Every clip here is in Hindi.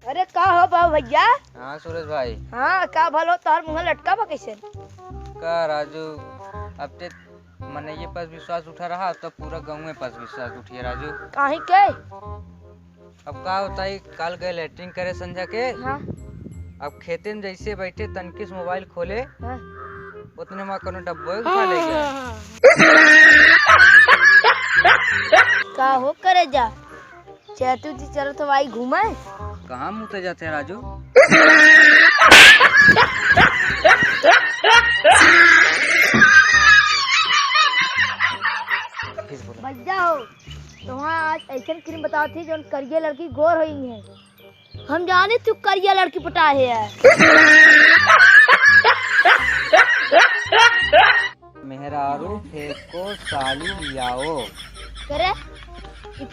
अरे का हो बा भैया। हाँ सूरज भाई। हाँ का भलो तार मुँह लटका बा कैसे? का राजू अब ते मने ये पास विश्वास उठा रहा तब पूरा गाँव में पास विश्वास उठिए राजू। काहे के? अब का होता है कल गए लेटरिंग करे संध्या के। हाँ अब खेते में जैसे बैठे तनकिस मोबाइल खोले हाँ। उतने में कोनो डब्बो उठा ले गया। का हो करे जा चैतू जी चलो तो भाई घूमे। कहाँ मुँह जाते हैं राजू? भैया हो तो वहाँ आज ऐसा क्रीम बताओ थी जो करिया लड़की गोर हुई है। हम जाने तू करिया लड़की पटा है। मेहरारू फेंको साली लियाओ। करे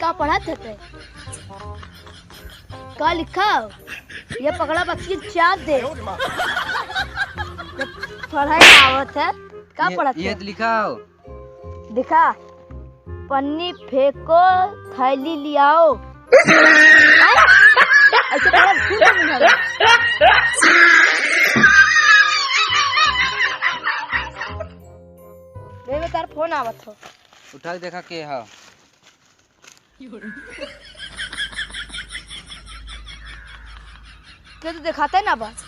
का पढ़ा थे का लिखा ये पकड़ा बच्ची चाँद दे पढ़ाई आवत है का पढ़ा ये लिखा हो दिखा पन्नी फेंको थैली लियाओ। ऐसे पढ़ा भूल नहीं मेरे तार फोन आवत हो उठा के देखा के हा के तो दिखाते ना बस।